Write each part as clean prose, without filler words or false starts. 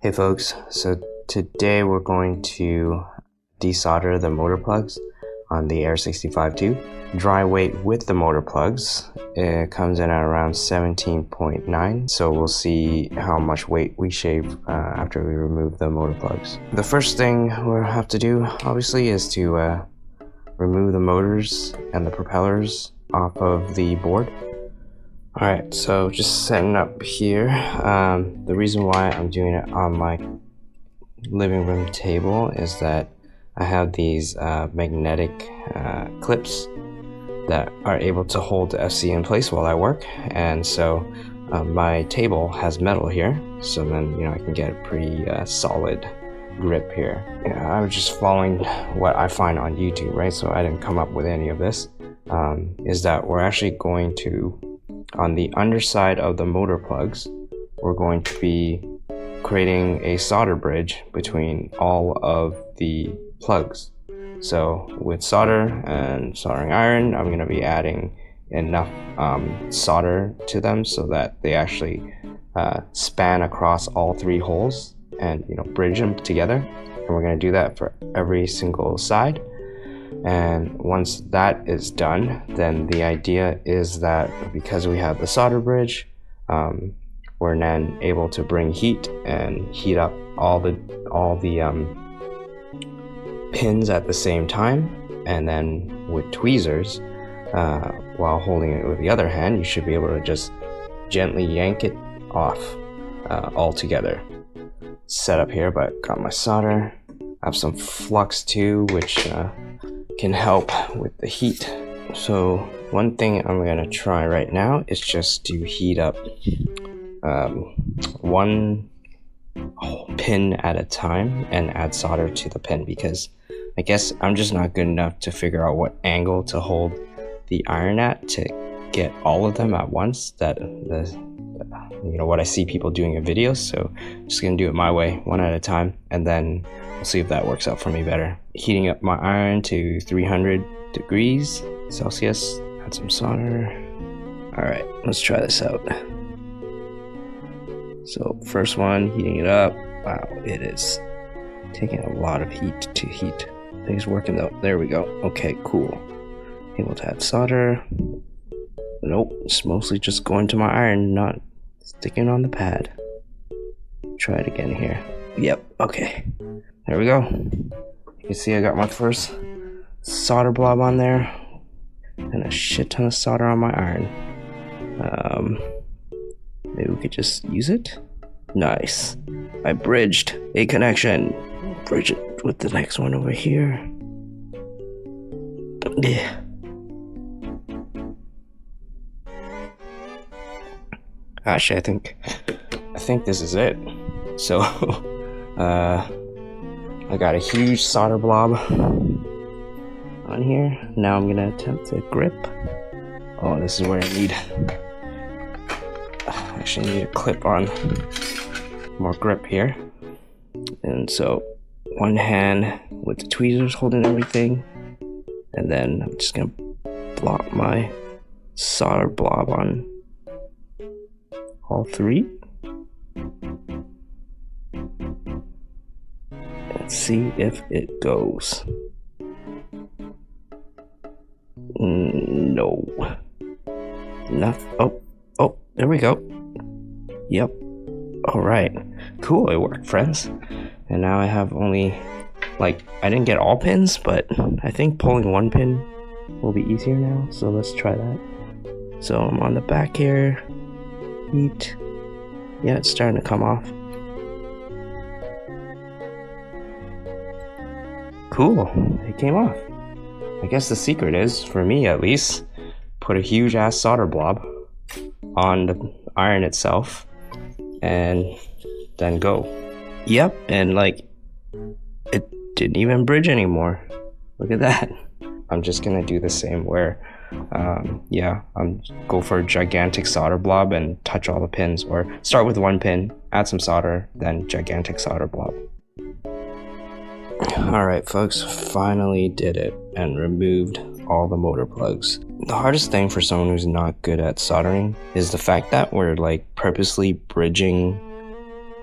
Hey folks, so today we're going to desolder the motor plugs on the Air65 tube. Dry weight with the motor plugs, it comes in at around 17.9, so we'll see how much weight we shave after we remove the motor plugs. The first thing we'll have to do, obviously, is to remove the motors and the propellers off of the board. Alright, so just setting up here. The reason why I'm doing it on my living room table is that I have these magnetic clips that are able to hold the FC in place while I work, and so my table has metal here, so then I can get a pretty solid grip here. I was just following what I find on YouTube, right? So I didn't come up with any of this. Is that we're actually going to, on the underside of the motor plugs, we're going to be creating a solder bridge between all of the plugs. So with solder and soldering iron, I'm going to be adding enough solder to them so that they actually span across all three holes and bridge them together. And we're going to do that for every single side. And once that is done, then the idea is that because we have the solder bridge, we're then able to bring heat and heat up all the pins at the same time. And then with tweezers, while holding it with the other hand, you should be able to just gently yank it off altogether. Set up here, but got my solder. I have some flux too, which can help with the heat. So one thing I'm gonna try right now is just to heat up one pin at a time and add solder to the pin, because I guess I'm just not good enough to figure out what angle to hold the iron at to get all of them at once. That what I see people doing in videos. So I'm just gonna do it my way, one at a time, and then we'll see if that works out for me better. Heating up my iron to 300 degrees Celsius. Add some solder. Alright, let's try this out. So first one, heating it up. Wow, it is taking a lot of heat to heat. I think it's working though. There we go. Okay, cool. Able to add solder. Nope, it's mostly just going to my iron, not sticking on the pad. Try it again here. Yep, okay. There we go. You can see I got my first solder blob on there and a shit ton of solder on my iron. Maybe we could just use it. Nice. I bridged a connection. Bridge it with the next one over here. Yeah. Actually, I think this is it. So, I got a huge solder blob on here. Now I'm gonna attempt to grip. Oh, this is where I need. Actually, need a clip on more grip here. And so, one hand with the tweezers holding everything, and then I'm just gonna plop my solder blob on all three. Let's see if it goes. No. Oh, there we go. Yep. Alright. Cool, it worked, friends. And now I have only, I didn't get all pins, but I think pulling one pin will be easier now. So let's try that. So I'm on the back here. Heat. Yeah, it's starting to come off. Cool, it came off. I guess the secret is, for me at least, put a huge ass solder blob on the iron itself and then go. Yep, and it didn't even bridge anymore. Look at that. I'm just gonna do the same where I'm go for a gigantic solder blob and touch all the pins, or start with one pin, add some solder, then gigantic solder blob. Alright folks, finally did it and removed all the motor plugs. The hardest thing for someone who's not good at soldering is the fact that we're purposely bridging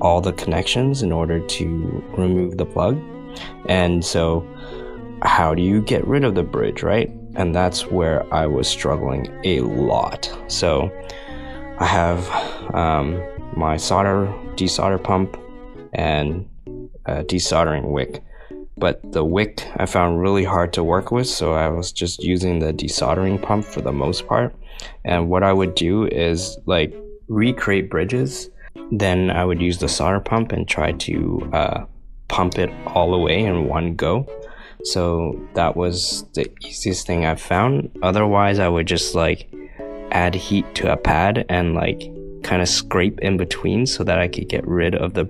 all the connections in order to remove the plug. And so how do you get rid of the bridge, right? And that's where I was struggling a lot. So I have my desolder pump and a desoldering wick, but the wick I found really hard to work with, so I was just using the desoldering pump for the most part. And what I would do is like recreate bridges, then I would use the solder pump and try to pump it all the way in one go. So that was the easiest thing I've found. Otherwise, I would just like add heat to a pad and like kind of scrape in between so that I could get rid of the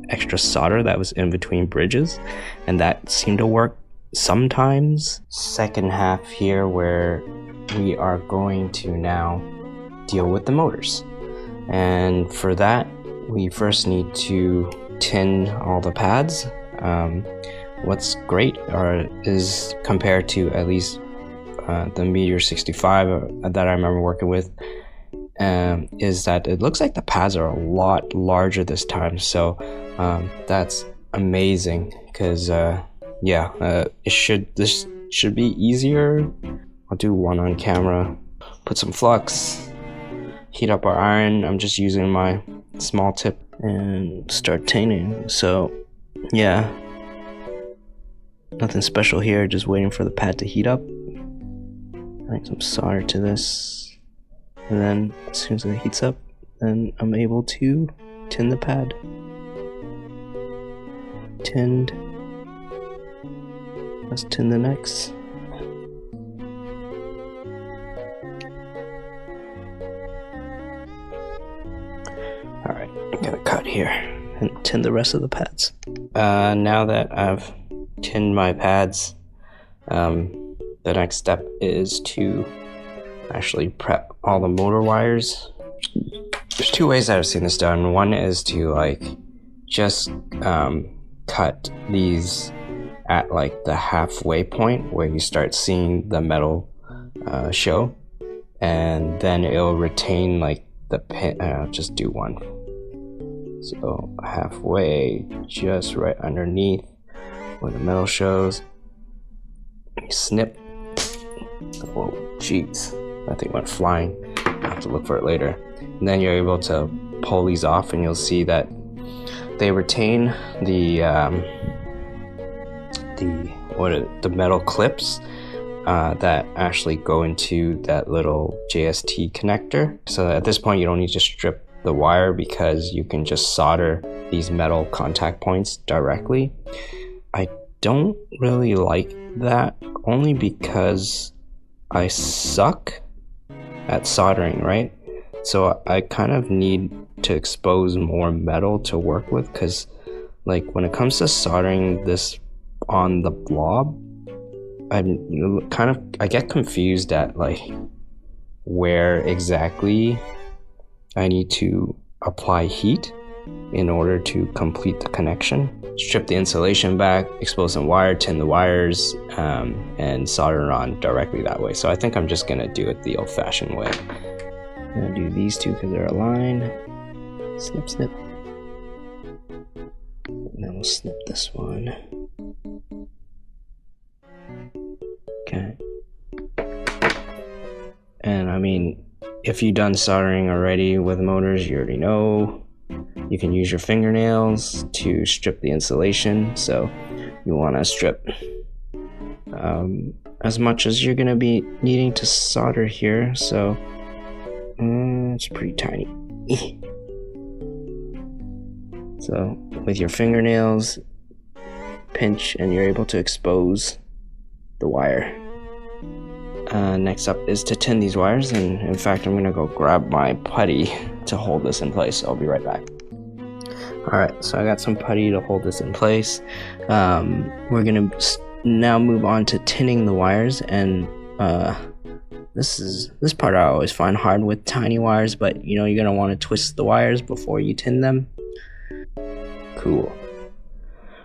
extra solder that was in between bridges, and that seemed to work sometimes. Second half here, where we are going to now deal with the motors, and for that we first need to tin all the pads. What's great is compared to at least the Meteor 65 that I remember working with, is that it looks like the pads are a lot larger this time. So that's amazing, because this should be easier. I'll do one on camera. Put some flux, heat up our iron. I'm just using my small tip and start tinning. So yeah, nothing special here, just waiting for the pad to heat up. Add some solder to this, and then as soon as it heats up, then I'm able to tin the pad. Tinned. Let's tin the next. Alright, I'm gonna cut here and tin the rest of the pads. Now that I've tinned my pads, the next step is to actually prep all the motor wires. There's two ways that I've seen this done. One is to like just cut these at like the halfway point where you start seeing the metal show, and then it'll retain like the pin. I'll just do one. So halfway, just right underneath where the metal shows. You snip. Oh, jeez, that thing went flying. I have to look for it later. And then you're able to pull these off, and you'll see that they retain the metal clips that actually go into that little JST connector. So at this point, you don't need to strip the wire, because you can just solder these metal contact points directly. I don't really like that, only because I suck at soldering, right? So I kind of need to expose more metal to work with, because like when it comes to soldering this on the blob, I get confused at like where exactly I need to apply heat in order to complete the connection. Strip the insulation back, expose some wire, tin the wires, and solder it on directly that way. So I think I'm just gonna do it the old-fashioned way. I'm gonna do these two because they're aligned. Snip, snip. And then we'll snip this one. Okay. And I mean, if you've done soldering already with motors, you already know you can use your fingernails to strip the insulation. So you want to strip as much as you're going to be needing to solder here. So it's pretty tiny. So with your fingernails, pinch, and you're able to expose the wire. Next up is to tin these wires, and in fact I'm gonna go grab my putty to hold this in place. I'll be right back. Alright, so I got some putty to hold this in place. We're gonna now move on to tinning the wires, and this part I always find hard with tiny wires, but you know, you're gonna want to twist the wires before you tin them. Cool.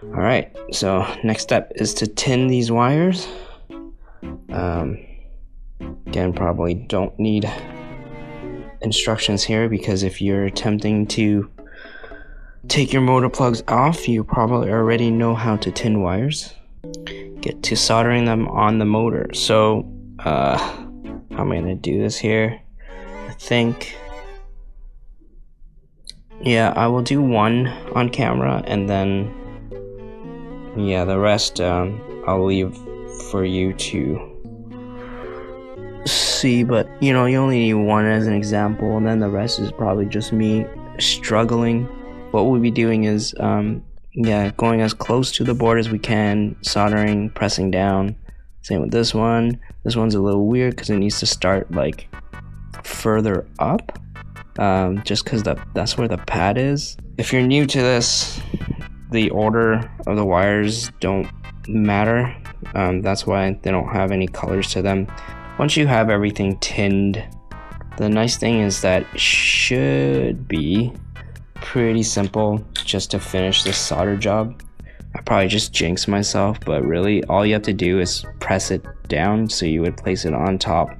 Alright, so next step is to tin these wires. Again, probably don't need instructions here, because if you're attempting to take your motor plugs off. You probably already know how to tin wires. Get to soldering them on the motor. So how am I gonna do this here? I think, yeah, I will do one on camera, and then yeah, the rest I'll leave for you to see. But you know, you only need one as an example, and then the rest is probably just me struggling. What we'll be doing is yeah, going as close to the board as we can, soldering, pressing down. Same with this one. This one's a little weird because it needs to start like further up, just because that's where the pad is. If you're new to this, the order of the wires don't matter. That's why they don't have any colors to them. Once you have everything tinned, the nice thing is that it should be pretty simple just to finish this solder job. I probably just jinxed myself, but really all you have to do is press it down. So you would place it on top,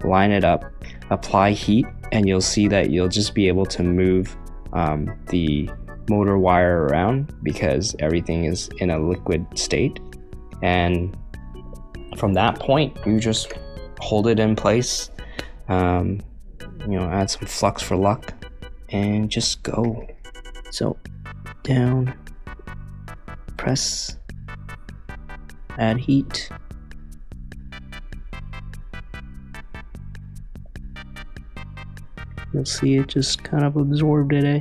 line it up, apply heat, and you'll see that you'll just be able to move the motor wire around because everything is in a liquid state. And from that point, you just hold it in place, you know, add some flux for luck, and just go. So down, press, add heat, you'll see it just kind of absorbed it, eh?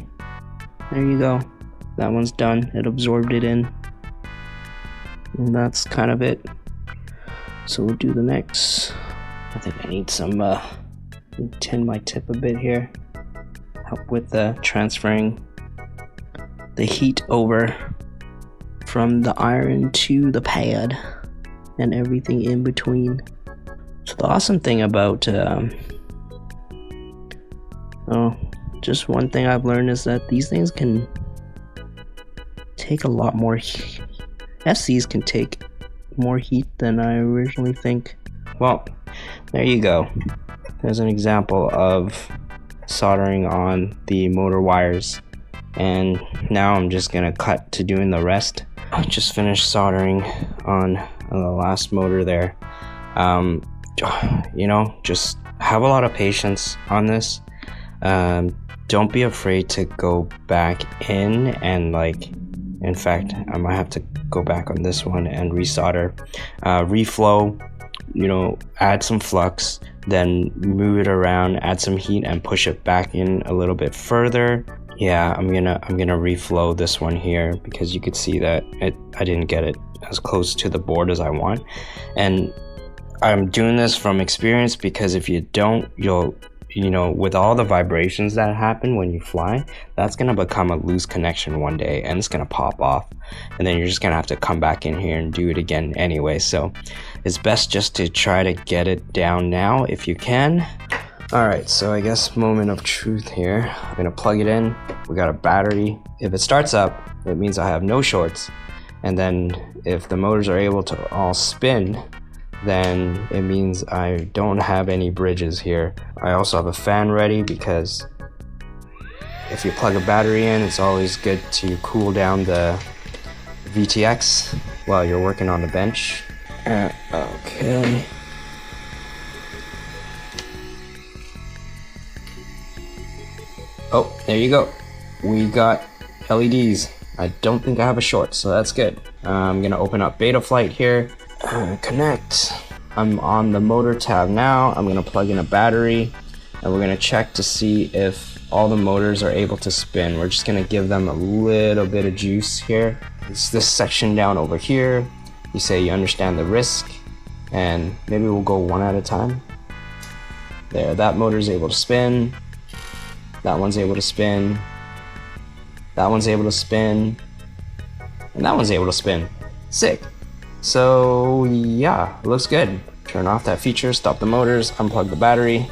There you go, that one's done. It absorbed it in, and that's kind of it. So we'll do the next. I think I need some tin my tip a bit here, help with the transferring the heat over from the iron to the pad and everything in between. So the awesome thing about just one thing I've learned is that these things can take a lot more heat. FCs can take more heat than I originally think. Well, there you go. There's an example of soldering on the motor wires, and now I'm just gonna cut to doing the rest. I just finished soldering on the last motor there. You know, just have a lot of patience on this. Don't be afraid to go back in and, like, in fact, I might have to go back on this one and resolder, reflow, you know, add some flux, then move it around, add some heat, and push it back in a little bit further. Yeah, I'm gonna reflow this one here because you could see that I didn't get it as close to the board as I want, and I'm doing this from experience because if you don't, you know, with all the vibrations that happen when you fly, that's gonna become a loose connection one day and it's gonna pop off, and then you're just gonna have to come back in here and do it again anyway. So it's best just to try to get it down now if you can. Alright, so I guess moment of truth here. I'm gonna plug it in. We got a battery. If it starts up, it means I have no shorts, and then if the motors are able to all spin, then it means I don't have any bridges here. I also have a fan ready because if you plug a battery in, it's always good to cool down the VTX while you're working on the bench. Okay. Oh, there you go. We got LEDs. I don't think I have a short, so that's good. I'm gonna open up Betaflight here. Connect. I'm on the motor tab now. I'm gonna plug in a battery and we're gonna check to see if all the motors are able to spin. We're just gonna give them a little bit of juice here. It's this section down over here. You say you understand the risk, and maybe we'll go one at a time. There, that motor's able to spin. That one's able to spin. That one's able to spin. And that one's able to spin. Sick. So yeah, it looks good. Turn off that feature, stop the motors, unplug the battery.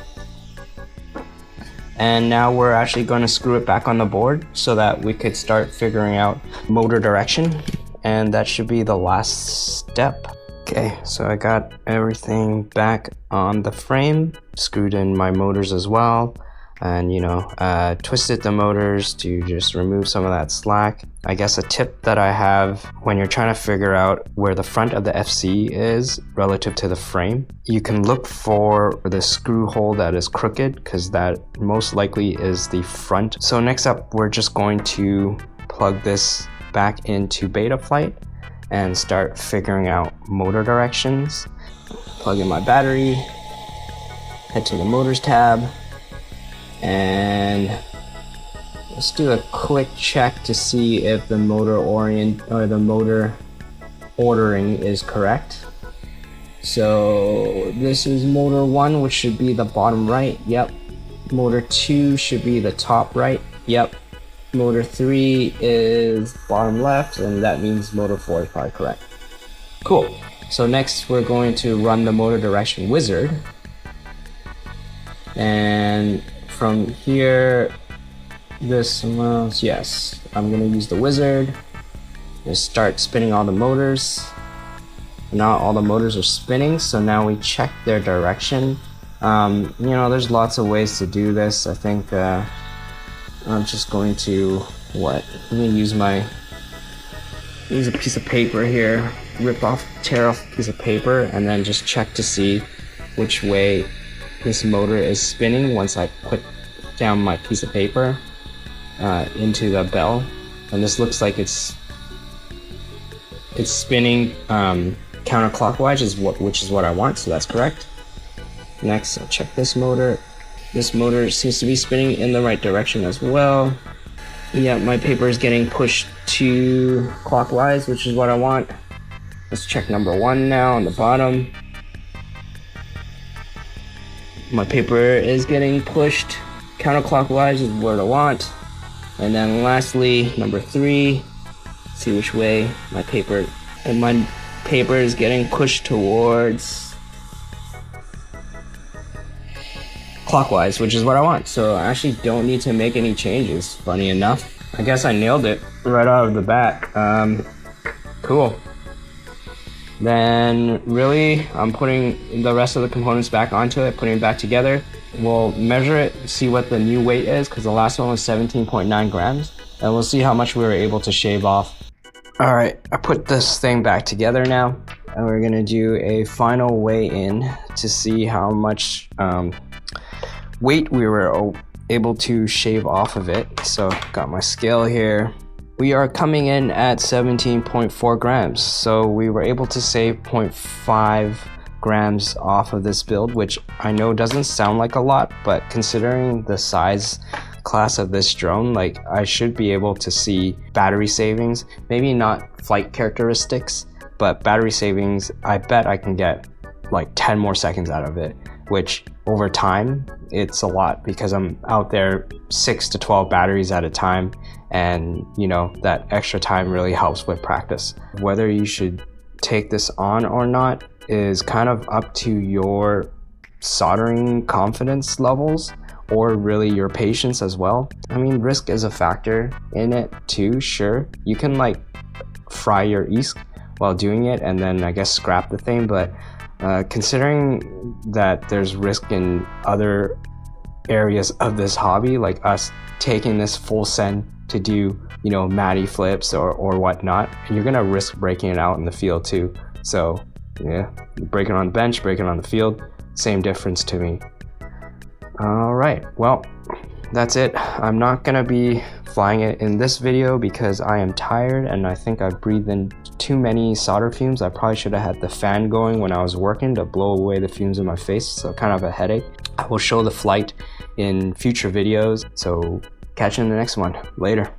And now we're actually going to screw it back on the board so that we could start figuring out motor direction. And that should be the last step. Okay, so I got everything back on the frame, screwed in my motors as well. and twisted the motors to just remove some of that slack. I guess a tip that I have when you're trying to figure out where the front of the FC is relative to the frame, you can look for the screw hole that is crooked, because that most likely is the front. So next up, we're just going to plug this back into Betaflight and start figuring out motor directions. Plug in my battery, head to the motors tab, and let's do a quick check to see if the motor ordering is correct. So this is motor 1, which should be the bottom right. Yep. Motor 2 should be the top right. Yep. Motor 3 is bottom left, and that means motor 4 is probably correct. Cool. So next we're going to run the motor direction wizard, and from here, yes, I'm gonna use the wizard. Just start spinning all the motors. Now all the motors are spinning, so now we check their direction. There's lots of ways to do this. I think I'm just going to use a piece of paper here, tear off a piece of paper, and then just check to see which way this motor is spinning once I put down my piece of paper into the bell. And this looks like it's spinning counterclockwise, which is what I want, so that's correct. Next, I'll check this motor. This motor seems to be spinning in the right direction as well. Yeah, my paper is getting pushed to clockwise, which is what I want. Let's check number 1 now on the bottom. My paper is getting pushed counterclockwise, is what I want. And then lastly, number 3, see which way my paper is getting pushed towards clockwise, which is what I want. So I actually don't need to make any changes, funny enough. I guess I nailed it right out of the bat. Cool. Then really, I'm putting the rest of the components back onto it, putting it back together. We'll measure it, see what the new weight is, because the last one was 17.9 grams, and we'll see how much we were able to shave off. All right, I put this thing back together now, and we're gonna do a final weigh-in to see how much weight we were able to shave off of it. So got my scale here. We are coming in at 17.4 grams, so we were able to save 0.5 grams off of this build, which I know doesn't sound like a lot, but considering the size class of this drone, like, I should be able to see battery savings. Maybe not flight characteristics, but battery savings, I bet I can get like 10 more seconds out of it, which over time, it's a lot, because I'm out there 6 to 12 batteries at a time, and that extra time really helps with practice. Whether you should take this on or not is kind of up to your soldering confidence levels, or really your patience as well. I mean, risk is a factor in it too, sure. You can like fry your ESC while doing it and then I guess scrap the thing, but considering that there's risk in other areas of this hobby, like us taking this full send to do, matty flips or whatnot, and you're gonna risk breaking it out in the field too. So yeah, break it on the bench, break it on the field, same difference to me. All right, well, that's it. I'm not gonna be flying it in this video because I am tired and I think I breathed in too many solder fumes. I probably should have had the fan going when I was working to blow away the fumes in my face, so kind of a headache. I will show the flight in future videos, so catch you in the next one. Later.